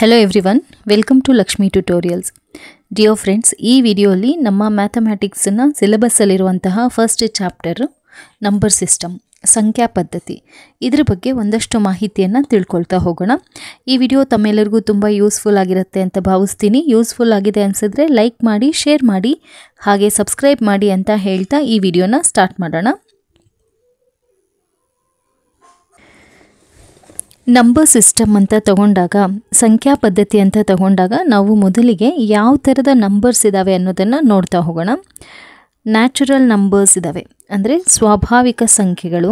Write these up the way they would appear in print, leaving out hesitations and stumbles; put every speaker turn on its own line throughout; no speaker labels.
Hello everyone, welcome to Lakshmi Tutorials. Dear friends, ಈ ವಿಡಿಯೋಲಿ ನಮ್ಮ ಮ್ಯಾಥಮೆಟಿಕ್ಸ್ ನ ಸಿಲೆಬಸ್ ಅಲ್ಲಿ ಇರುವಂತಹ ಫಸ್ಟ್ ಚಾಪ್ಟರ್ ನಂಬರ್ ಸಿಸ್ಟಮ್ ಸಂಖ್ಯಾ ಪದ್ಧತಿ ಇದರ ಬಗ್ಗೆ ಒಂದಷ್ಟು ಮಾಹಿತಿಯನ್ನು ತಿಳ್ಕೊಳ್ತಾ ಹೋಗೋಣ. ಈ ವಿಡಿಯೋ ತಮ್ಮೆಲ್ಲರಿಗೂ ತುಂಬಾ ಯೂಸ್ಫುಲ್ ಆಗಿರುತ್ತೆ ಅಂತ ಭಾವಿಸ್ತೀನಿ. ಯೂಸ್ಫುಲ್ ಆಗಿದೆ ಅನ್ಸಿದ್ರೆ ಲೈಕ್ ಮಾಡಿ, ಶೇರ್ ಮಾಡಿ, ಹಾಗೆ ಸಬ್ಸ್ಕ್ರೈಬ್ ಮಾಡಿ ಅಂತ ಹೇಳ್ತಾ ಈ ವಿಡಿಯೋನ ಸ್ಟಾರ್ಟ್ ಮಾಡೋಣ. ನಂಬರ್ ಸಿಸ್ಟಮ್ ಅಂತ ತಗೊಂಡಾಗ, ಸಂಖ್ಯಾ ಪದ್ಧತಿ ಅಂತ ತಗೊಂಡಾಗ ನಾವು ಮೊದಲಿಗೆ ಯಾವ ಥರದ ನಂಬರ್ಸ್ ಇದ್ದಾವೆ ಅನ್ನೋದನ್ನು ನೋಡ್ತಾ ಹೋಗೋಣ. ನ್ಯಾಚುರಲ್ ನಂಬರ್ಸ್ ಇದ್ದಾವೆ, ಅಂದರೆ ಸ್ವಾಭಾವಿಕ ಸಂಖ್ಯೆಗಳು.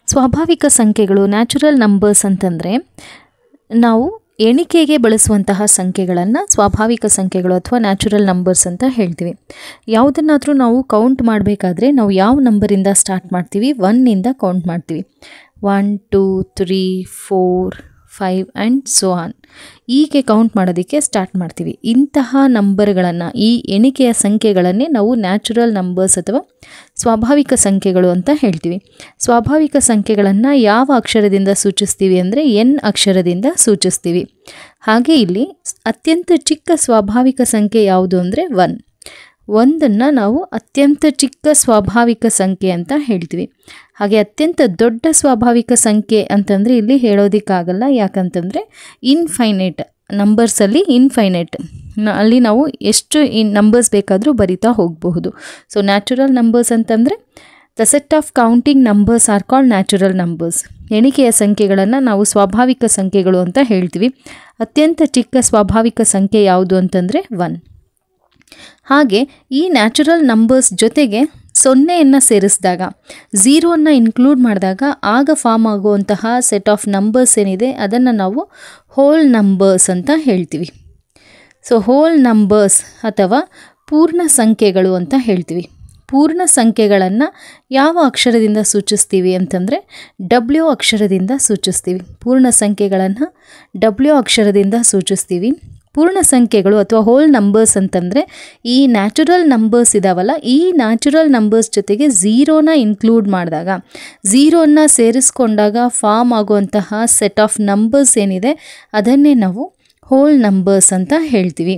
ಸ್ವಾಭಾವಿಕ ಸಂಖ್ಯೆಗಳು ನ್ಯಾಚುರಲ್ ನಂಬರ್ಸ್ ಅಂತಂದರೆ ನಾವು ಎಣಿಕೆಗೆ ಬಳಸುವಂತಹ ಸಂಖ್ಯೆಗಳನ್ನು ಸ್ವಾಭಾವಿಕ ಸಂಖ್ಯೆಗಳು ಅಥವಾ ನ್ಯಾಚುರಲ್ ನಂಬರ್ಸ್ ಅಂತ ಹೇಳ್ತೀವಿ. ಯಾವುದನ್ನಾದರೂ ನಾವು ಕೌಂಟ್ ಮಾಡಬೇಕಾದ್ರೆ ನಾವು ಯಾವ ನಂಬರಿಂದ ಸ್ಟಾರ್ಟ್ ಮಾಡ್ತೀವಿ? 1ಇಂದ ಕೌಂಟ್ ಮಾಡ್ತೀವಿ. 1 2 3 4 5 ಆ್ಯಂಡ್ ಸೋ ಆನ್. ಹೀಗೆ ಕೌಂಟ್ ಮಾಡೋದಕ್ಕೆ ಸ್ಟಾರ್ಟ್ ಮಾಡ್ತೀವಿ. ಇಂತಹ ನಂಬರ್ಗಳನ್ನು, ಈ ಎಣಿಕೆಯ ಸಂಖ್ಯೆಗಳನ್ನೇ ನಾವು ನ್ಯಾಚುರಲ್ ನಂಬರ್ಸ್ ಅಥವಾ ಸ್ವಾಭಾವಿಕ ಸಂಖ್ಯೆಗಳು ಅಂತ ಹೇಳ್ತೀವಿ. ಸ್ವಾಭಾವಿಕ ಸಂಖ್ಯೆಗಳನ್ನು ಯಾವ ಅಕ್ಷರದಿಂದ ಸೂಚಿಸ್ತೀವಿ ಅಂದರೆ ಎನ್ ಅಕ್ಷರದಿಂದ ಸೂಚಿಸ್ತೀವಿ. ಹಾಗೆ ಇಲ್ಲಿ ಅತ್ಯಂತ ಚಿಕ್ಕ ಸ್ವಾಭಾವಿಕ ಸಂಖ್ಯೆ ಯಾವುದು ಅಂದರೆ 1. ಒಂದನ್ನು ನಾವು ಅತ್ಯಂತ ಚಿಕ್ಕ ಸ್ವಾಭಾವಿಕ ಸಂಖ್ಯೆ ಅಂತ ಹೇಳ್ತೀವಿ. ಹಾಗೆ ಅತ್ಯಂತ ದೊಡ್ಡ ಸ್ವಾಭಾವಿಕ ಸಂಖ್ಯೆ ಅಂತಂದರೆ ಇಲ್ಲಿ ಹೇಳೋದಕ್ಕಾಗಲ್ಲ. ಯಾಕಂತಂದರೆ ಇನ್ಫೈನೈಟ್ ನಂಬರ್ಸಲ್ಲಿ ಇನ್ಫೈನೈಟ್, ಅಲ್ಲಿ ನಾವು ಎಷ್ಟು ನಂಬರ್ಸ್ ಬೇಕಾದರೂ ಬರಿತಾ ಹೋಗಬಹುದು. ಸೊ ನ್ಯಾಚುರಲ್ ನಂಬರ್ಸ್ ಅಂತಂದರೆ the set of counting numbers are called natural numbers. ಎಣಿಕೆಯ ಸಂಖ್ಯೆಗಳನ್ನು ನಾವು ಸ್ವಾಭಾವಿಕ ಸಂಖ್ಯೆಗಳು ಅಂತ ಹೇಳ್ತೀವಿ. ಅತ್ಯಂತ ಚಿಕ್ಕ ಸ್ವಾಭಾವಿಕ ಸಂಖ್ಯೆ ಯಾವುದು ಅಂತಂದರೆ 1. ಹಾಗೆ ಈ ನ್ಯಾಚುರಲ್ ನಂಬರ್ಸ್ ಜೊತೆಗೆ 0ಯನ್ನು ಸೇರಿಸಿದಾಗ, 0ನ್ನು ಇನ್ಕ್ಲೂಡ್ ಮಾಡಿದಾಗ ಆಗ ಫಾರ್ಮ್ ಆಗುವಂತಹ ಸೆಟ್ ಆಫ್ ನಂಬರ್ಸ್ ಏನಿದೆ ಅದನ್ನು ನಾವು ಹೋಲ್ ನಂಬರ್ಸ್ ಅಂತ ಹೇಳ್ತೀವಿ. ಸೊ ಹೋಲ್ ನಂಬರ್ಸ್ ಅಥವಾ ಪೂರ್ಣ ಸಂಖ್ಯೆಗಳು ಅಂತ ಹೇಳ್ತೀವಿ. ಪೂರ್ಣ ಸಂಖ್ಯೆಗಳನ್ನು ಯಾವ ಅಕ್ಷರದಿಂದ ಸೂಚಿಸ್ತೀವಿ ಅಂತಂದರೆ W ಅಕ್ಷರದಿಂದ ಸೂಚಿಸ್ತೀವಿ. ಪೂರ್ಣ ಸಂಖ್ಯೆಗಳನ್ನು W ಅಕ್ಷರದಿಂದ ಸೂಚಿಸ್ತೀವಿ. ಪೂರ್ಣ ಸಂಖ್ಯೆಗಳು ಅಥವಾ ಹೋಲ್ ನಂಬರ್ಸ್ ಅಂತಂದರೆ ಈ ನ್ಯಾಚುರಲ್ ನಂಬರ್ಸ್ ಇದಾವಲ್ಲ, ಈ ನ್ಯಾಚುರಲ್ ನಂಬರ್ಸ್ ಜೊತೆಗೆ 0ನ ಇನ್ಕ್ಲೂಡ್ ಮಾಡಿದಾಗ, 0ನ್ನು ಸೇರಿಸ್ಕೊಂಡಾಗ ಫಾರ್ಮ್ ಆಗುವಂತಹ ಸೆಟ್ ಆಫ್ ನಂಬರ್ಸ್ ಏನಿದೆ ಅದನ್ನೇ ನಾವು ಹೋಲ್ ನಂಬರ್ಸ್ ಅಂತ ಹೇಳ್ತೀವಿ.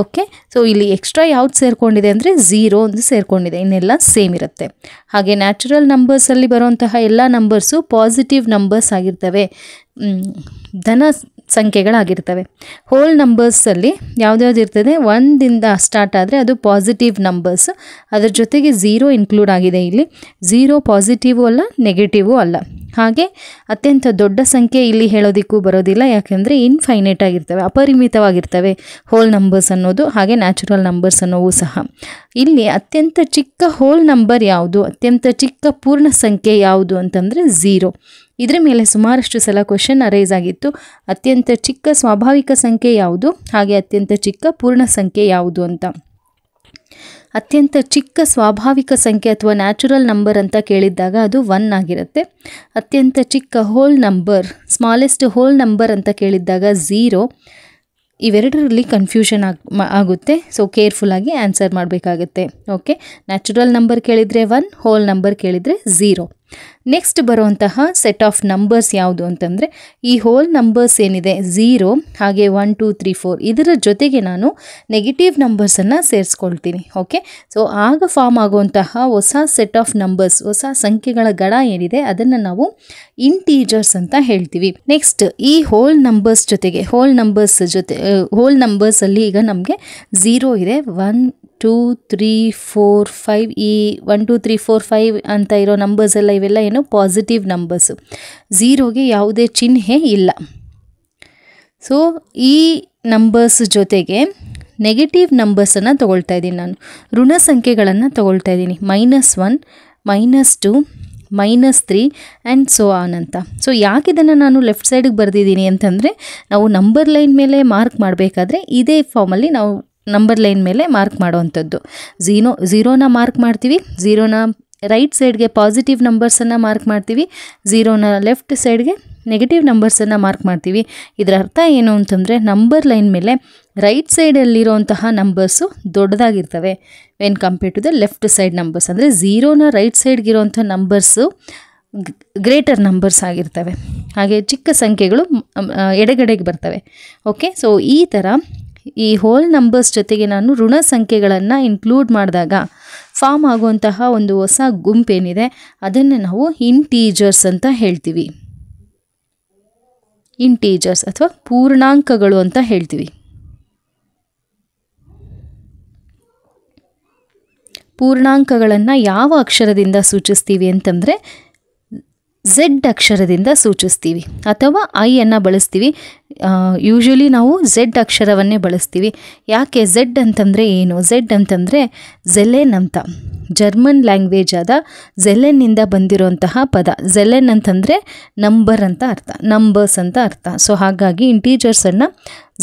ಓಕೆ, ಸೊ ಇಲ್ಲಿ ಎಕ್ಸ್ಟ್ರಾ ಯಾವ್ದು ಸೇರಿಕೊಂಡಿದೆ ಅಂದರೆ 0 ಒಂದು ಸೇರಿಕೊಂಡಿದೆ, ಇನ್ನೆಲ್ಲ ಸೇಮ್ ಇರುತ್ತೆ. ಹಾಗೆ ನ್ಯಾಚುರಲ್ ನಂಬರ್ಸಲ್ಲಿ ಬರುವಂತಹ ಎಲ್ಲ ನಂಬರ್ಸು ಪಾಸಿಟಿವ್ ನಂಬರ್ಸ್ ಆಗಿರ್ತವೆ, ಧನ ಸಂಖ್ಯೆಗಳಾಗಿರ್ತವೆ. ಹೋಲ್ ನಂಬರ್ಸಲ್ಲಿ ಯಾವ್ದ್ಯಾವ್ದು ಇರ್ತದೆ? 1ದಿಂದ ಸ್ಟಾರ್ಟ್ ಆದರೆ ಅದು ಪಾಸಿಟಿವ್ ನಂಬರ್ಸ್, ಅದರ ಜೊತೆಗೆ 0 ಇನ್ಕ್ಲೂಡ್ ಆಗಿದೆ. ಇಲ್ಲಿ 0 ಪಾಸಿಟಿವು ಅಲ್ಲ, ನೆಗೆಟಿವು ಅಲ್ಲ. ಹಾಗೆ ಅತ್ಯಂತ ದೊಡ್ಡ ಸಂಖ್ಯೆ ಇಲ್ಲಿ ಹೇಳೋದಕ್ಕೂ ಬರೋದಿಲ್ಲ, ಯಾಕೆಂದರೆ ಇನ್ಫೈನೈಟ್ ಆಗಿರ್ತವೆ, ಅಪರಿಮಿತವಾಗಿರ್ತವೆ ಹೋಲ್ ನಂಬರ್ಸ್ ಅನ್ನೋದು. ಹಾಗೆ ನ್ಯಾಚುರಲ್ ನಂಬರ್ಸ್ ಅನ್ನೋವು ಸಹ. ಇಲ್ಲಿ ಅತ್ಯಂತ ಚಿಕ್ಕ ಹೋಲ್ ನಂಬರ್ ಯಾವುದು, ಅತ್ಯಂತ ಚಿಕ್ಕ ಪೂರ್ಣ ಸಂಖ್ಯೆ ಯಾವುದು ಅಂತಂದರೆ 0. ಇದರ ಮೇಲೆ ಸುಮಾರಷ್ಟು ಸಲ ಕ್ವೆಶ್ಚನ್ ಅರೈಸ್ ಆಗಿತ್ತು. ಅತ್ಯಂತ ಚಿಕ್ಕ ಸ್ವಾಭಾವಿಕ ಸಂಖ್ಯೆ ಯಾವುದು, ಹಾಗೆ ಅತ್ಯಂತ ಚಿಕ್ಕ ಪೂರ್ಣ ಸಂಖ್ಯೆ ಯಾವುದು ಅಂತ. ಅತ್ಯಂತ ಚಿಕ್ಕ ಸ್ವಾಭಾವಿಕ ಸಂಖ್ಯೆ ಅಥವಾ ನ್ಯಾಚುರಲ್ ನಂಬರ್ ಅಂತ ಕೇಳಿದ್ದಾಗ ಅದು 1 ಆಗಿರುತ್ತೆ. ಅತ್ಯಂತ ಚಿಕ್ಕ whole number, smallest whole number ಅಂತ ಕೇಳಿದ್ದಾಗ 0. ಇವೆರಡರಲ್ಲಿ ಕನ್ಫ್ಯೂಷನ್ ಆಗುತ್ತೆ. ಸೊ ಕೇರ್ಫುಲ್ಲಾಗಿ ಆನ್ಸರ್ ಮಾಡಬೇಕಾಗುತ್ತೆ. ಓಕೆ, ನ್ಯಾಚುರಲ್ ನಂಬರ್ ಕೇಳಿದರೆ 1, ಹೋಲ್ ನಂಬರ್ ಕೇಳಿದರೆ 0. ನೆಕ್ಸ್ಟ್ ಬರುವಂತಹ ಸೆಟ್ ಆಫ್ ನಂಬರ್ಸ್ ಯಾವುದು ಅಂತಂದರೆ ಈ ಹೋಲ್ ನಂಬರ್ಸ್ ಏನಿದೆ 0 ಹಾಗೆ 1 2 3 4 ಇದರ ಜೊತೆಗೆ ನಾನು ನೆಗೆಟಿವ್ ನಂಬರ್ಸನ್ನು ಸೇರಿಸ್ಕೊಳ್ತೀನಿ. ಓಕೆ, ಸೊ ಆಗ ಫಾರ್ಮ್ ಆಗುವಂತಹ ಹೊಸ ಸೆಟ್ ಆಫ್ ನಂಬರ್ಸ್, ಹೊಸ ಸಂಖ್ಯೆಗಳ ಗಣ ಏನಿದೆ ಅದನ್ನು ನಾವು ಇಂಟೀಜರ್ಸ್ ಅಂತ ಹೇಳ್ತೀವಿ. ನೆಕ್ಸ್ಟ್ ಈ ಹೋಲ್ ನಂಬರ್ಸ್ ಜೊತೆಗೆ, ಹೋಲ್ ನಂಬರ್ಸಲ್ಲಿ ಈಗ ನಮಗೆ 0 ಇದೆ, 1 2 3 4 5 ಈ 1 2 3 4 5 ಅಂತ ಇರೋ ನಂಬರ್ಸ್ ಎಲ್ಲ ಇವೆಲ್ಲ ಏನು ಪಾಸಿಟಿವ್ ನಂಬರ್ಸು. 0ಗೆ ಯಾವುದೇ ಚಿಹ್ನೆ ಇಲ್ಲ. ಸೊ ಈ ನಂಬರ್ಸ್ ಜೊತೆಗೆ ನೆಗೆಟಿವ್ ನಂಬರ್ಸನ್ನು ತೊಗೊಳ್ತಾ ಇದ್ದೀನಿ ನಾನು, ಋಣ ಸಂಖ್ಯೆಗಳನ್ನು ತೊಗೊಳ್ತಾ ಇದ್ದೀನಿ. -1 -2 -3 ಆ್ಯಂಡ್ ಸೋ ಆನ್ ಅಂತ. ಸೊ ಯಾಕೆ ಇದನ್ನು ನಾನು ಲೆಫ್ಟ್ ಸೈಡಿಗೆ ಬರೆದಿದ್ದೀನಿ ಅಂತಂದರೆ ನಾವು ನಂಬರ್ ಲೈನ್ ಮೇಲೆ ಮಾರ್ಕ್ ಮಾಡಬೇಕಾದ್ರೆ ಇದೇ ಫಾರ್ಮಲ್ಲಿ ನಾವು ನಂಬರ್ ಲೈನ್ ಮೇಲೆ ಮಾರ್ಕ್ ಮಾಡುವಂಥದ್ದು. 0ನ ಮಾರ್ಕ್ ಮಾಡ್ತೀವಿ, 0ನ ರೈಟ್ ಸೈಡ್ಗೆ ಪಾಸಿಟಿವ್ ನಂಬರ್ಸನ್ನು ಮಾರ್ಕ್ ಮಾಡ್ತೀವಿ, 0ನ ಲೆಫ್ಟ್ ಸೈಡ್ಗೆ ನೆಗೆಟಿವ್ ನಂಬರ್ಸನ್ನು ಮಾರ್ಕ್ ಮಾಡ್ತೀವಿ. ಇದರ ಅರ್ಥ ಏನು ಅಂತಂದರೆ ನಂಬರ್ ಲೈನ್ ಮೇಲೆ ರೈಟ್ ಸೈಡಲ್ಲಿರೋಂತಹ ನಂಬರ್ಸು ದೊಡ್ಡದಾಗಿರ್ತವೆ when compare to the left side numbers. ಅಂದರೆ 0ನ ರೈಟ್ ಸೈಡ್ಗಿರೋಂಥ ನಂಬರ್ಸು ಗ್ರೇಟರ್ ನಂಬರ್ಸ್ ಆಗಿರ್ತವೆ. ಹಾಗೆ ಚಿಕ್ಕ ಸಂಖ್ಯೆಗಳು ಎಡಗಡೆಗೆ ಬರ್ತವೆ. ಓಕೆ, ಸೊ ಈ ಥರ ಈ ಹೋಲ್ ನಂಬರ್ಸ್ ಜೊತೆಗೆ ನಾನು ಋಣ ಸಂಖ್ಯೆಗಳನ್ನು ಇನ್ಕ್ಲೂಡ್ ಮಾಡಿದಾಗ ಫಾರ್ಮ್ ಆಗುವಂತಹ ಒಂದು ಹೊಸ ಗುಂಪೇನಿದೆ ಅದನ್ನು ನಾವು ಇಂಟೀಜರ್ಸ್ ಅಂತ ಹೇಳ್ತೀವಿ. ಇಂಟೀಜರ್ಸ್ ಅಥವಾ ಪೂರ್ಣಾಂಕಗಳು ಅಂತ ಹೇಳ್ತೀವಿ. ಪೂರ್ಣಾಂಕಗಳನ್ನು ಯಾವ ಅಕ್ಷರದಿಂದ ಸೂಚಿಸ್ತೀವಿ ಅಂತಂದರೆ ಝೆಡ್ ಅಕ್ಷರದಿಂದ ಸೂಚಿಸ್ತೀವಿ ಅಥವಾ ಐಯನ್ನು ಬಳಸ್ತೀವಿ. ಯೂಶ್ವಲಿ ನಾವು ಝೆಡ್ ಅಕ್ಷರವನ್ನೇ ಬಳಸ್ತೀವಿ. ಯಾಕೆ ಝೆಡ್ ಅಂತಂದರೆ ಏನು? ಝೆಡ್ ಅಂತಂದರೆ ಝೆಲೆನ್ ಅಂತ, ಜರ್ಮನ್ ಲ್ಯಾಂಗ್ವೇಜ್ ಆದ ಝೆಲೆನ್ನಿಂದ ಬಂದಿರೋಂತಹ ಪದ. ಝೆಲೆನ್ ಅಂತಂದರೆ ನಂಬರ್ ಅಂತ ಅರ್ಥ, ನಂಬರ್ಸ್ ಅಂತ ಅರ್ಥ. ಸೊ ಹಾಗಾಗಿ ಇಂಟೀಜರ್ಸನ್ನು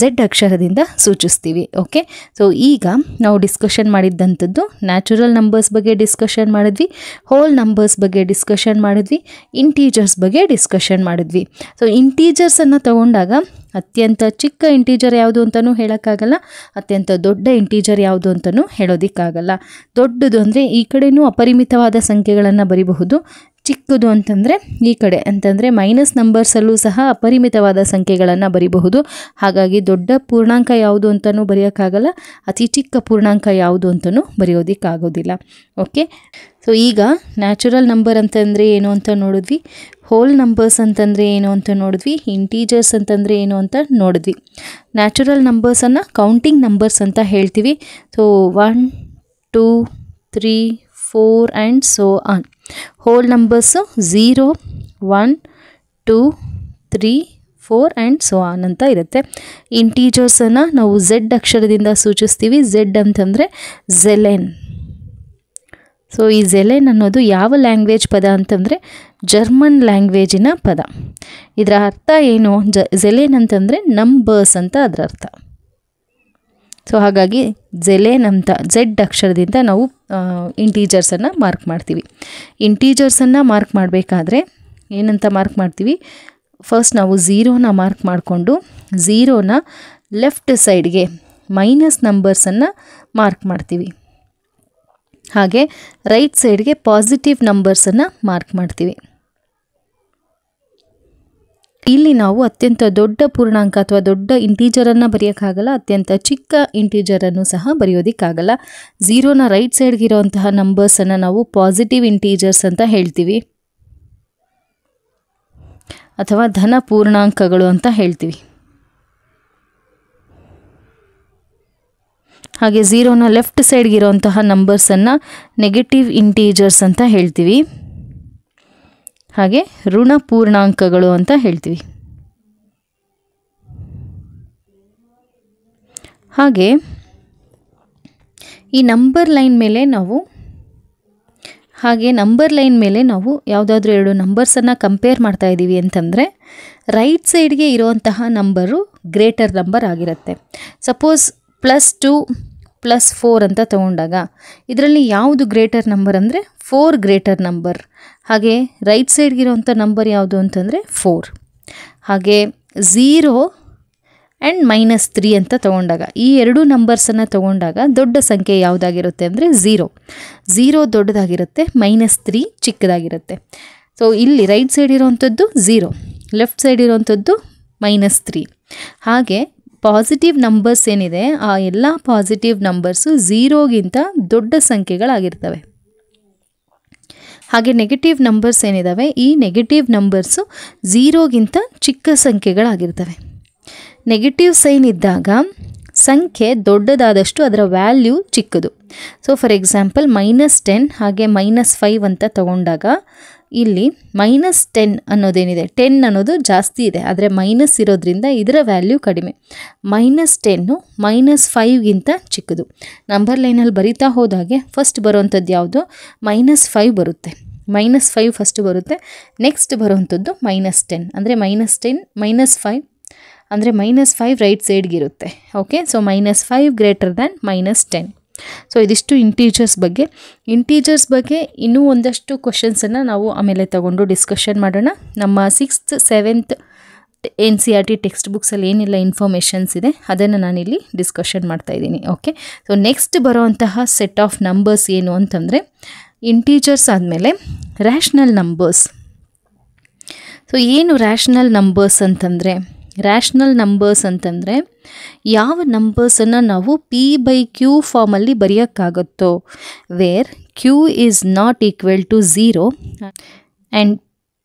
ಝೆಡ್ ಅಕ್ಷರದಿಂದ ಸೂಚಿಸ್ತೀವಿ. ಓಕೆ, ಸೊ ಈಗ ನಾವು ಡಿಸ್ಕಷನ್ ಮಾಡಿದ್ದಂಥದ್ದು ನ್ಯಾಚುರಲ್ ನಂಬರ್ಸ್ ಬಗ್ಗೆ ಡಿಸ್ಕಷನ್ ಮಾಡಿದ್ವಿ, ಹೋಲ್ ನಂಬರ್ಸ್ ಬಗ್ಗೆ ಡಿಸ್ಕಷನ್ ಮಾಡಿದ್ವಿ, ಇಂಟೀಜರ್ಸ್ ಬಗ್ಗೆ ಡಿಸ್ಕಷನ್ ಮಾಡಿದ್ವಿ. ಸೊ ಇಂಟೀಜರ್ಸನ್ನು ತಗೊಂಡಾಗ ಅತ್ಯಂತ ಚಿಕ್ಕ ಇಂಟೀಜರ್ ಯಾವುದು ಅಂತಲೂ ಹೇಳೋಕ್ಕಾಗಲ್ಲ, ಅತ್ಯಂತ ದೊಡ್ಡ ಇಂಟೀಜರ್ ಯಾವುದು ಅಂತಲೂ ಹೇಳೋದಕ್ಕಾಗಲ್ಲ. ದೊಡ್ಡದು ಅಂದರೆ ಈ ಕಡೆಯೂ ಅಪರಿಮಿತವಾದ ಸಂಖ್ಯೆಗಳನ್ನು ಬರಿಬಹುದು, ಚಿಕ್ಕದು ಅಂತಂದರೆ ಈ ಕಡೆ ಅಂತಂದರೆ ಮೈನಸ್ ನಂಬರ್ಸಲ್ಲೂ ಸಹ ಅಪರಿಮಿತವಾದ ಸಂಖ್ಯೆಗಳನ್ನು ಬರಿಬಹುದು. ಹಾಗಾಗಿ ದೊಡ್ಡ ಪೂರ್ಣಾಂಕ ಯಾವುದು ಅಂತಲೂ ಬರೆಯೋಕ್ಕಾಗಲ್ಲ, ಅತಿ ಚಿಕ್ಕ ಪೂರ್ಣಾಂಕ ಯಾವುದು ಅಂತಲೂ ಬರೆಯೋದಕ್ಕಾಗೋದಿಲ್ಲ. ಓಕೆ, ಸೊ ಈಗ ನ್ಯಾಚುರಲ್ ನಂಬರ್ ಅಂತಂದರೆ ಏನು ಅಂತ ನೋಡಿದ್ವಿ, ಹೋಲ್ ನಂಬರ್ಸ್ ಅಂತಂದರೆ ಏನು ಅಂತ ನೋಡಿದ್ವಿ, ಇಂಟೀಜರ್ಸ್ ಅಂತಂದರೆ ಏನು ಅಂತ ನೋಡಿದ್ವಿ. ನ್ಯಾಚುರಲ್ ನಂಬರ್ಸನ್ನು ಕೌಂಟಿಂಗ್ ನಂಬರ್ಸ್ ಅಂತ ಹೇಳ್ತೀವಿ. So 1 2 3 4 and so on. Whole numbers 0 1 2 3 4 and so on ಅಂತ ಇರುತ್ತೆ. ಇಂಟೀಜರ್ಸನ್ನು ನಾವು ಝೆಡ್ ಅಕ್ಷರದಿಂದ ಸೂಚಿಸ್ತೀವಿ. ಝೆಡ್ ಅಂತಂದರೆ ಝೆಲೆನ್. ಸೊ ಈ ಝೆಲೆನ್ ಅನ್ನೋದು ಯಾವ ಲ್ಯಾಂಗ್ವೇಜ್ ಪದ ಅಂತಂದರೆ ಜರ್ಮನ್ ಲ್ಯಾಂಗ್ವೇಜಿನ ಪದ. ಇದರ ಅರ್ಥ ಏನು? ಝೆಲೆನ್ ಅಂತಂದರೆ ನಂಬರ್ಸ್ ಅಂತ ಅದರ ಅರ್ಥ. ಸೊ ಹಾಗಾಗಿ ಝೆಲೆನ್ ಅಂತ ಝೆಡ್ ಅಕ್ಷರದಿಂದ ನಾವು ಇಂಟೀಜರ್ಸನ್ನು ಮಾರ್ಕ್ ಮಾಡ್ತೀವಿ. ಇಂಟೀಜರ್ಸನ್ನು ಮಾರ್ಕ್ ಮಾಡಬೇಕಾದ್ರೆ ಏನಂತ ಮಾರ್ಕ್ ಮಾಡ್ತೀವಿ? ಫಸ್ಟ್ ನಾವು ಝೀರೋನ ಮಾರ್ಕ್ ಮಾಡಿಕೊಂಡು ಝೀರೋನ ಲೆಫ್ಟ್ ಸೈಡ್ಗೆ ಮೈನಸ್ ನಂಬರ್ಸನ್ನು ಮಾರ್ಕ್ ಮಾಡ್ತೀವಿ. ಹಾಗೆ ರೈಟ್ ಸೈಡ್ಗೆ ಪಾಸಿಟಿವ್ ನಂಬರ್ಸನ್ನು ಮಾರ್ಕ್ ಮಾಡ್ತೀವಿ. ಇಲ್ಲಿ ನಾವು ಅತ್ಯಂತ ದೊಡ್ಡ ಪೂರ್ಣಾಂಕ ಅಥವಾ ದೊಡ್ಡ ಇಂಟೀಜರನ್ನು ಬರೆಯೋಕ್ಕಾಗಲ್ಲ, ಅತ್ಯಂತ ಚಿಕ್ಕ ಇಂಟೀಜರನ್ನು ಸಹ ಬರೆಯೋದಕ್ಕಾಗಲ್ಲ. ಝೀರೋನ ರೈಟ್ ಸೈಡ್ಗೆ ಇರೋವಂತಹ ನಂಬರ್ಸನ್ನು ನಾವು ಪಾಸಿಟಿವ್ ಇಂಟೀಜರ್ಸ್ ಅಂತ ಹೇಳ್ತೀವಿ ಅಥವಾ ಧನ ಪೂರ್ಣಾಂಕಗಳು ಅಂತ ಹೇಳ್ತೀವಿ. ಹಾಗೆ ಝೀರೋನ ಲೆಫ್ಟ್ ಸೈಡ್ಗೆ ಇರೋವಂತಹ ನಂಬರ್ಸನ್ನು ನೆಗೆಟಿವ್ ಇಂಟೀಜರ್ಸ್ ಅಂತ ಹೇಳ್ತೀವಿ. ಹಾಗೆ ಋಣ ಪೂರ್ಣಾಂಕಗಳು ಅಂತ ಹೇಳ್ತೀವಿ. ಹಾಗೆ ಈ ನಂಬರ್ ಲೈನ್ ಮೇಲೆ ನಾವು ಯಾವುದಾದ್ರೂ ಎರಡು ನಂಬರ್ಸನ್ನು ಕಂಪೇರ್ ಮಾಡ್ತಾ ಇದ್ದೀವಿ ಅಂತಂದರೆ ರೈಟ್ ಸೈಡ್ಗೆ ಇರುವಂತಹ ನಂಬರು ಗ್ರೇಟರ್ ನಂಬರ್ ಆಗಿರುತ್ತೆ. ಸಪೋಸ್ +2 +4 ಅಂತ ತಗೊಂಡಾಗ ಇದರಲ್ಲಿ ಯಾವುದು ಗ್ರೇಟರ್ ನಂಬರ್ ಅಂದರೆ 4 ಗ್ರೇಟರ್ ನಂಬರ್. ಹಾಗೆ ರೈಟ್ ಸೈಡ್ಗಿರೋಂಥ ನಂಬರ್ ಯಾವುದು ಅಂತಂದರೆ 4. ಹಾಗೆ 0 ಆ್ಯಂಡ್ -3 ಅಂತ ತಗೊಂಡಾಗ ಈ ಎರಡು ನಂಬರ್ಸನ್ನು ತಗೊಂಡಾಗ ದೊಡ್ಡ ಸಂಖ್ಯೆ ಯಾವುದಾಗಿರುತ್ತೆ ಅಂದರೆ 0 ದೊಡ್ಡದಾಗಿರುತ್ತೆ, -3 ಚಿಕ್ಕದಾಗಿರುತ್ತೆ. ಸೊ ಇಲ್ಲಿ ರೈಟ್ ಸೈಡ್ ಇರೋವಂಥದ್ದು 0, ಲೆಫ್ಟ್ ಸೈಡ್ ಇರೋವಂಥದ್ದು -3. ಹಾಗೆ ಪಾಸಿಟಿವ್ ನಂಬರ್ಸ್ ಏನಿದೆ ಆ ಎಲ್ಲ ಪಾಸಿಟಿವ್ ನಂಬರ್ಸು 0ಗಿಂತ ದೊಡ್ಡ ಸಂಖ್ಯೆಗಳಾಗಿರ್ತವೆ. ಹಾಗೆ ನೆಗೆಟಿವ್ ನಂಬರ್ಸ್ ಏನಿದ್ದಾವೆ ಈ ನೆಗೆಟಿವ್ ನಂಬರ್ಸು 0ಗಿಂತ ಚಿಕ್ಕ ಸಂಖ್ಯೆಗಳಾಗಿರ್ತವೆ. ನೆಗೆಟಿವ್ ಸೈನ್ ಇದ್ದಾಗ ಸಂಖ್ಯೆ ದೊಡ್ಡದಾದಷ್ಟು ಅದರ ವ್ಯಾಲ್ಯೂ ಚಿಕ್ಕದು. ಸೊ ಫಾರ್ ಎಕ್ಸಾಂಪಲ್ -10 ಹಾಗೆ -5 ಅಂತ ತಗೊಂಡಾಗ ಇಲ್ಲಿ -10 ಅನ್ನೋದೇನಿದೆ 10 ಅನ್ನೋದು ಜಾಸ್ತಿ ಇದೆ, ಆದರೆ ಮೈನಸ್ ಇರೋದ್ರಿಂದ ಇದರ ವ್ಯಾಲ್ಯೂ ಕಡಿಮೆ. -10 -5ಗಿಂತ ಚಿಕ್ಕದು. ನಂಬರ್ ಲೈನಲ್ಲಿ ಬರಿತಾ ಹೋದಾಗೆ ಫಸ್ಟ್ ಬರೋವಂಥದ್ದು ಯಾವುದು? -5 ಬರುತ್ತೆ. -5 ಫಸ್ಟ್ ಬರುತ್ತೆ. ನೆಕ್ಸ್ಟ್ ಬರೋವಂಥದ್ದು -10 ಅಂದರೆ -5 ಅಂದರೆ -5 ರೈಟ್ ಸೈಡ್ಗಿರುತ್ತೆ. Okay, so -5 greater than -10. So ಇದಿಷ್ಟು ಇಂಟೀಜರ್ಸ್ ಬಗ್ಗೆ ಇನ್ನೂ ಒಂದಷ್ಟು ಕ್ವಶನ್ಸನ್ನು ನಾವು ಆಮೇಲೆ ತಗೊಂಡು ಡಿಸ್ಕಷನ್ ಮಾಡೋಣ. ನಮ್ಮ 6th 7th NCERT ಟೆಕ್ಸ್ಟ್ ಬುಕ್ಸಲ್ಲಿ ಏನೆಲ್ಲ ಇನ್ಫಾರ್ಮೇಷನ್ಸ್ ಇದೆ ಅದನ್ನು ನಾನಿಲ್ಲಿ ಡಿಸ್ಕಷನ್ ಮಾಡ್ತಾ ಇದ್ದೀನಿ. ಓಕೆ, ಸೊ ನೆಕ್ಸ್ಟ್ ಬರೋವಂತಹ ಸೆಟ್ ಆಫ್ ನಂಬರ್ಸ್ ಏನು ಅಂತಂದರೆ ಇಂಟೀಜರ್ಸ್ ಆದಮೇಲೆ ರ್ಯಾಷನಲ್ ನಂಬರ್ಸ್. ಸೊ ಏನು ರ್ಯಾಷನಲ್ ನಂಬರ್ಸ್ ಅಂತಂದರೆ, ರ್ಯಾಷನಲ್ ನಂಬರ್ಸ್ ಅಂತಂದರೆ ಯಾವ ನಂಬರ್ಸನ್ನು ನಾವು p/q ಫಾರ್ಮಲ್ಲಿ ಬರೆಯೋಕ್ಕಾಗುತ್ತೋ, where q is not equal to 0 and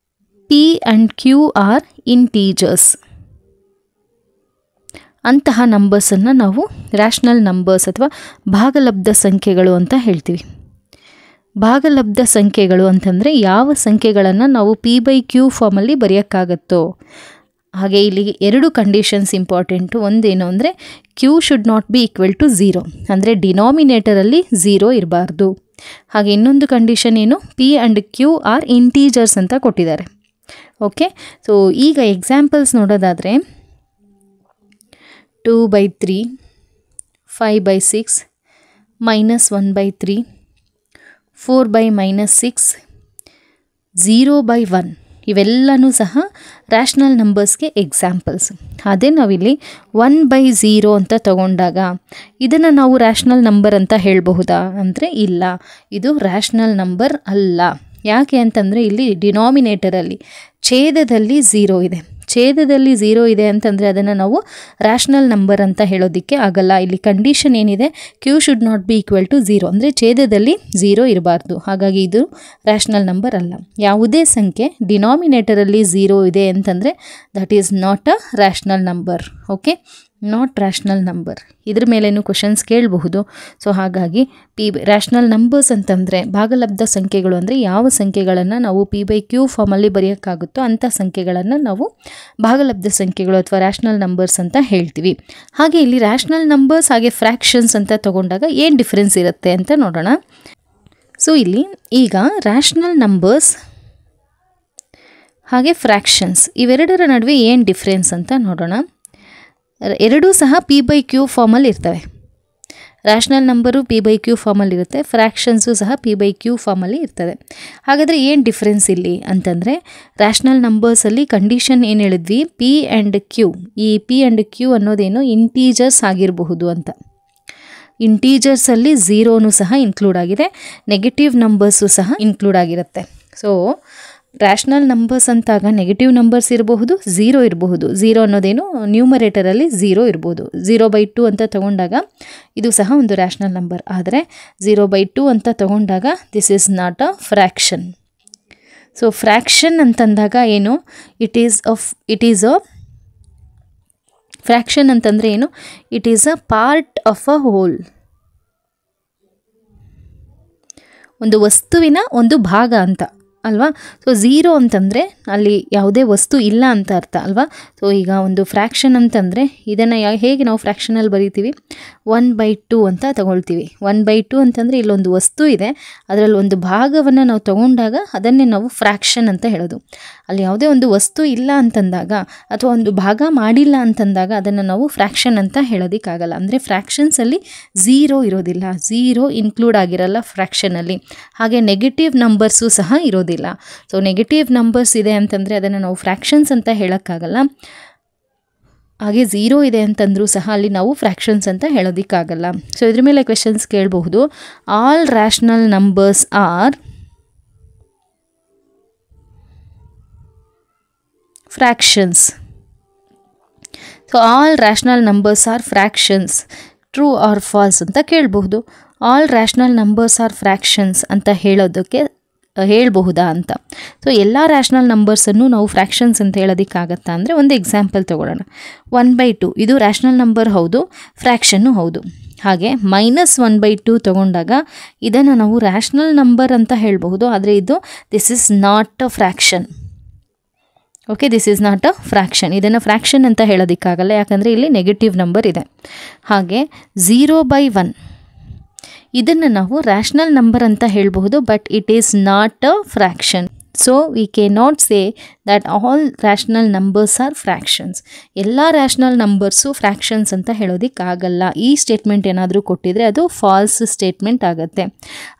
p and q are integers. ಅಂತಹ ನಂಬರ್ಸನ್ನು ನಾವು ರ್ಯಾಷನಲ್ ನಂಬರ್ಸ್ ಅಥವಾ ಭಾಗಲಬ್ಧ ಸಂಖ್ಯೆಗಳು ಅಂತ ಹೇಳ್ತೀವಿ. ಭಾಗಲಬ್ಧ ಸಂಖ್ಯೆಗಳು ಅಂತಂದರೆ ಯಾವ ಸಂಖ್ಯೆಗಳನ್ನು ನಾವು p/q ಫಾರ್ಮಲ್ಲಿ ಬರೆಯೋಕ್ಕಾಗತ್ತೋ. ಹಾಗೆ ಇಲ್ಲಿ 2 ಕಂಡೀಷನ್ಸ್ ಇಂಪಾರ್ಟೆಂಟು. ಒಂದೇನು ಅಂದರೆ q should not be equal to 0, ಅಂದರೆ ಡಿನಾಮಿನೇಟರಲ್ಲಿ 0 ಇರಬಾರ್ದು. ಹಾಗೆ ಇನ್ನೊಂದು ಕಂಡೀಷನ್ ಏನು, p and q are integers ಅಂತ ಕೊಟ್ಟಿದ್ದಾರೆ. ಓಕೆ, ಸೊ ಈಗ ಎಕ್ಸಾಂಪಲ್ಸ್ ನೋಡೋದಾದರೆ 2/3, 5/6, -1/3, 4/-6, 0/1 ಇವೆಲ್ಲನೂ ಸಹ ರ್ಯಾಷನಲ್ ನಂಬರ್ಸ್ಗೆ ಎಕ್ಸಾಂಪಲ್ಸ್. ಅದೇ ನಾವಿಲ್ಲಿ 1/0 ಅಂತ ತಗೊಂಡಾಗ ಇದನ್ನು ನಾವು ರ್ಯಾಷನಲ್ ನಂಬರ್ ಅಂತ ಹೇಳಬಹುದಾ ಅಂದರೆ ಇಲ್ಲ, ಇದು ರ್ಯಾಷನಲ್ ನಂಬರ್ ಅಲ್ಲ. ಯಾಕೆ ಅಂತಂದರೆ ಇಲ್ಲಿ ಡಿನಾಮಿನೇಟರಲ್ಲಿ ಛೇದದಲ್ಲಿ 0 ಇದೆ. ಛೇದದಲ್ಲಿ 0 ಇದೆ ಅಂತಂದರೆ ಅದನ್ನು ನಾವು ರ್ಯಾಷನಲ್ ನಂಬರ್ ಅಂತ ಹೇಳೋದಕ್ಕೆ ಆಗಲ್ಲ. ಇಲ್ಲಿ ಕಂಡೀಷನ್ ಏನಿದೆ, q should not be equal to 0, ಅಂದರೆ ಛೇದದಲ್ಲಿ 0 ಇರಬಾರ್ದು. ಹಾಗಾಗಿ ಇದು ರ್ಯಾಷನಲ್ ನಂಬರ್ ಅಲ್ಲ. ಯಾವುದೇ ಸಂಖ್ಯೆ ಡಿನಾಮಿನೇಟರಲ್ಲಿ 0 ಇದೆ ಅಂತಂದರೆ that is not a rational number. Okay, not rational number. ಇದ್ರ ಮೇಲೇನು ಕ್ವಶನ್ಸ್ ಕೇಳಬಹುದು. ಸೊ ಹಾಗಾಗಿ ರ್ಯಾಷನಲ್ ನಂಬರ್ಸ್ ಅಂತಂದರೆ ಭಾಗಲಬ್ಧ ಸಂಖ್ಯೆಗಳು ಅಂದರೆ ಯಾವ ಸಂಖ್ಯೆಗಳನ್ನು ನಾವು p/q ಫಾರ್ಮಲ್ಲಿ ಬರೆಯೋಕ್ಕಾಗುತ್ತೋ ಅಂಥ ಸಂಖ್ಯೆಗಳನ್ನು ನಾವು ಭಾಗಲಬ್ಧ ಸಂಖ್ಯೆಗಳು ಅಥವಾ ರ್ಯಾಷನಲ್ ನಂಬರ್ಸ್ ಅಂತ ಹೇಳ್ತೀವಿ. ಹಾಗೆ ಇಲ್ಲಿ ರ್ಯಾಷನಲ್ ನಂಬರ್ಸ್ ಹಾಗೆ ಫ್ರ್ಯಾಕ್ಷನ್ಸ್ ಅಂತ ತಗೊಂಡಾಗ ಏನು ಡಿಫ್ರೆನ್ಸ್ ಇರುತ್ತೆ ಅಂತ ನೋಡೋಣ. ಸೊ ಇಲ್ಲಿ ಈಗ ರ್ಯಾಷನಲ್ ನಂಬರ್ಸ್ ಹಾಗೆ ಫ್ರ್ಯಾಕ್ಷನ್ಸ್ ಇವೆರಡರ ನಡುವೆ ಏನು ಡಿಫ್ರೆನ್ಸ್ ಅಂತ ನೋಡೋಣ. ಎರಡೂ ಸಹ p/q ಫಾರ್ಮಲ್ಲಿ ಇರ್ತವೆ. ರ್ಯಾಷನಲ್ ನಂಬರು p/q ಫಾರ್ಮಲ್ಲಿ ಇರುತ್ತೆ, ಫ್ರ್ಯಾಕ್ಷನ್ಸು ಸಹ p/q ಫಾರ್ಮಲ್ಲಿ ಇರ್ತದೆ. ಹಾಗಾದರೆ ಏನು ಡಿಫ್ರೆನ್ಸ್ ಇಲ್ಲಿ ಅಂತಂದರೆ, ರ್ಯಾಷನಲ್ ನಂಬರ್ಸಲ್ಲಿ ಕಂಡೀಷನ್ ಏನು ಹೇಳಿದ್ವಿ, p ಆ್ಯಂಡ್ q, ಈ p ಆ್ಯಂಡ್ q ಅನ್ನೋದೇನು ಇಂಟೀಜರ್ಸ್ ಆಗಿರಬಹುದು ಅಂತ. ಇಂಟೀಜರ್ಸಲ್ಲಿ 0ನೂ ಸಹ ಇನ್ಕ್ಲೂಡ್ ಆಗಿದೆ, ನೆಗೆಟಿವ್ ನಂಬರ್ಸು ಸಹ ಇನ್ಕ್ಲೂಡ್ ಆಗಿರುತ್ತೆ. ಸೊ ರ್ಯಾಷನಲ್ ನಂಬರ್ಸ್ ಅಂತಾಗ ನೆಗೆಟಿವ್ ನಂಬರ್ಸ್ ಇರಬಹುದು, 0 ಇರಬಹುದು. 0 ಅನ್ನೋದೇನು ನ್ಯೂಮರೇಟರಲ್ಲಿ 0 ಇರ್ಬೋದು. 0/2 ಅಂತ ತಗೊಂಡಾಗ ಇದು ಸಹ ಒಂದು ರ್ಯಾಷನಲ್ ನಂಬರ್. ಆದರೆ 0/2 ಅಂತ ತಗೊಂಡಾಗ this is not a fraction. So fraction ಅಂತಂದಾಗ ಏನು, ಇಟ್ ಈಸ್ ಅ ಫ್ರ್ಯಾಕ್ಷನ್ ಅಂತಂದರೆ ಏನು, it is a part of a hole. ಒಂದು ವಸ್ತುವಿನ ಒಂದು ಭಾಗ ಅಂತ ಅಲ್ವಾ. ಸೊ 0 ಅಂತಂದರೆ ಅಲ್ಲಿ ಯಾವುದೇ ವಸ್ತು ಇಲ್ಲ ಅಂತ ಅರ್ಥ ಅಲ್ವಾ. ಸೊ ಈಗ ಒಂದು ಫ್ರ್ಯಾಕ್ಷನ್ ಅಂತಂದರೆ ಇದನ್ನು ಹೇಗೆ ನಾವು ಫ್ರ್ಯಾಕ್ಷನಲ್ಲಿ ಬರೀತೀವಿ, 1/2 ಅಂತ ತಗೊಳ್ತೀವಿ. 1/2 ಅಂತಂದರೆ ಇಲ್ಲೊಂದು ವಸ್ತು ಇದೆ, ಅದರಲ್ಲಿ ಒಂದು ಭಾಗವನ್ನು ನಾವು ತಗೊಂಡಾಗ ಅದನ್ನೇ ನಾವು ಫ್ರ್ಯಾಕ್ಷನ್ ಅಂತ ಹೇಳೋದು. ಅಲ್ಲಿ ಯಾವುದೇ ಒಂದು ವಸ್ತು ಇಲ್ಲ ಅಂತಂದಾಗ ಅಥವಾ ಒಂದು ಭಾಗ ಮಾಡಿಲ್ಲ ಅಂತಂದಾಗ ಅದನ್ನು ನಾವು ಫ್ರ್ಯಾಕ್ಷನ್ ಅಂತ ಹೇಳೋದಕ್ಕಾಗಲ್ಲ. ಅಂದರೆ ಫ್ರ್ಯಾಕ್ಷನ್ಸಲ್ಲಿ 0 ಇರೋದಿಲ್ಲ, 0 ಇನ್ಕ್ಲೂಡ್ ಆಗಿರಲ್ಲ ಫ್ರ್ಯಾಕ್ಷನಲ್ಲಿ. ಹಾಗೆ ನೆಗೆಟಿವ್ ನಂಬರ್ಸು ಸಹ ಇರೋದಿಲ್ಲ. ಸೊ ನೆಗೆಟಿವ್ ನಂಬರ್ಸ್ ಇದೆ ಅಂತಂದರೆ ಅದನ್ನು ನಾವು ಫ್ರ್ಯಾಕ್ಷನ್ಸ್ ಅಂತ ಹೇಳೋಕ್ಕಾಗಲ್ಲ. ಹಾಗೆ 0 ಇದೆ ಅಂತಂದರೂ ಸಹ ಅಲ್ಲಿ ನಾವು ಫ್ರ್ಯಾಕ್ಷನ್ಸ್ ಅಂತ ಹೇಳೋದಕ್ಕಾಗಲ್ಲ. ಸೊ ಇದ್ರ ಮೇಲೆ ಕ್ವೆಶನ್ಸ್ ಕೇಳಬಹುದು. All rational numbers are fractions. So all rational numbers are fractions, true or false ಅಂತ ಕೇಳಬಹುದು. All rational numbers are fractions ಅಂತ ಹೇಳೋದಕ್ಕೆ ಹೇಳಬಹುದಾ ಅಂತ. ಸೊ ಎಲ್ಲ ರ್ಯಾಷನಲ್ ನಂಬರ್ಸನ್ನು ನಾವು ಫ್ರ್ಯಾಕ್ಷನ್ಸ್ ಅಂತ ಹೇಳೋದಕ್ಕಾಗತ್ತಾ ಅಂದರೆ ಒಂದು ಎಕ್ಸಾಂಪಲ್ ತೊಗೊಳ್ಳೋಣ. 1/2 ಇದು ರ್ಯಾಷನಲ್ ನಂಬರ್ ಹೌದು, ಫ್ರ್ಯಾಕ್ಷನ್ನು ಹೌದು. ಹಾಗೆ -1/2 ತೊಗೊಂಡಾಗ ಇದನ್ನು ನಾವು ರ್ಯಾಷನಲ್ ನಂಬರ್ ಅಂತ ಹೇಳಬಹುದು, ಆದರೆ ಇದು this is not a fraction. Okay, this is not a fraction. ಇದನ್ನು ಫ್ರ್ಯಾಕ್ಷನ್ ಅಂತ ಹೇಳೋದಕ್ಕಾಗಲ್ಲ, ಯಾಕಂದರೆ ಇಲ್ಲಿ ನೆಗೆಟಿವ್ ನಂಬರ್ ಇದೆ. ಹಾಗೆ 0/1 ಇದನ್ನು ನಾವು ರ್ಯಾಷನಲ್ ನಂಬರ್ ಅಂತ ಹೇಳಬಹುದು, but it is not a fraction. So we can not say that all rational numbers are fractions. ಎಲ್ಲ ರ್ಯಾಷನಲ್ ನಂಬರ್ಸು ಫ್ರ್ಯಾಕ್ಷನ್ಸ್ ಅಂತ ಹೇಳೋದಕ್ಕಾಗಲ್ಲ. ಈ ಸ್ಟೇಟ್ಮೆಂಟ್ ಏನಾದರೂ ಕೊಟ್ಟಿದ್ರೆ ಅದು ಫಾಲ್ಸ್ ಸ್ಟೇಟ್ಮೆಂಟ್ ಆಗುತ್ತೆ.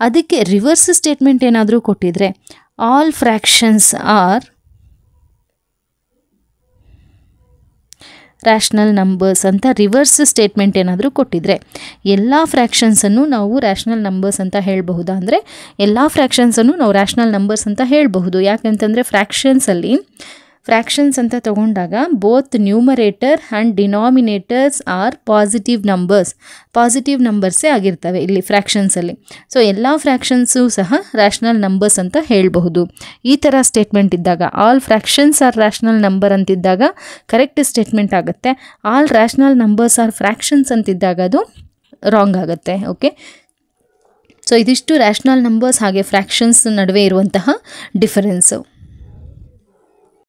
ಅದಕ್ಕೆ ರಿವರ್ಸ್ ಸ್ಟೇಟ್ಮೆಂಟ್ ಏನಾದರೂ ಕೊಟ್ಟಿದ್ರೆ all fractions are rational numbers ಅಂತ ರಿವರ್ಸ್ ಸ್ಟೇಟ್ಮೆಂಟ್ ಏನಾದರೂ ಕೊಟ್ಟಿದ್ರೆ ಎಲ್ಲ ಫ್ರ್ಯಾಕ್ಷನ್ಸನ್ನು ನಾವು ರ್ಯಾಷನಲ್ ನಂಬರ್ಸ್ ಅಂತ ಹೇಳಬಹುದಾ ಅಂದರೆ ಎಲ್ಲ ಫ್ರ್ಯಾಕ್ಷನ್ಸನ್ನು ನಾವು ರ್ಯಾಷನಲ್ ನಂಬರ್ಸ್ ಅಂತ ಹೇಳಬಹುದು. ಯಾಕೆಂತಂದರೆ ಫ್ರ್ಯಾಕ್ಷನ್ಸ್ ಅಂತ ತಗೊಂಡಾಗ both numerator and denominators are positive ನಂಬರ್ಸೇ ಆಗಿರ್ತವೆ ಇಲ್ಲಿ ಫ್ರ್ಯಾಕ್ಷನ್ಸಲ್ಲಿ. ಸೊ ಎಲ್ಲ ಫ್ರ್ಯಾಕ್ಷನ್ಸು ಸಹ ರ್ಯಾಷನಲ್ ನಂಬರ್ಸ್ ಅಂತ ಹೇಳಬಹುದು. ಈ ಥರ ಸ್ಟೇಟ್ಮೆಂಟ್ ಇದ್ದಾಗ all fractions are rational number ಅಂತಿದ್ದಾಗ ಕರೆಕ್ಟ್ ಸ್ಟೇಟ್ಮೆಂಟ್ ಆಗುತ್ತೆ. All rational numbers are fractions ಅಂತಿದ್ದಾಗ ಅದು ರಾಂಗ್ ಆಗುತ್ತೆ. ಓಕೆ, ಸೊ ಇದಿಷ್ಟು ರ್ಯಾಷನಲ್ ನಂಬರ್ಸ್ ಹಾಗೆ ಫ್ರ್ಯಾಕ್ಷನ್ಸ್ ನಡುವೆ ಇರುವಂತಹ ಡಿಫರೆನ್ಸು.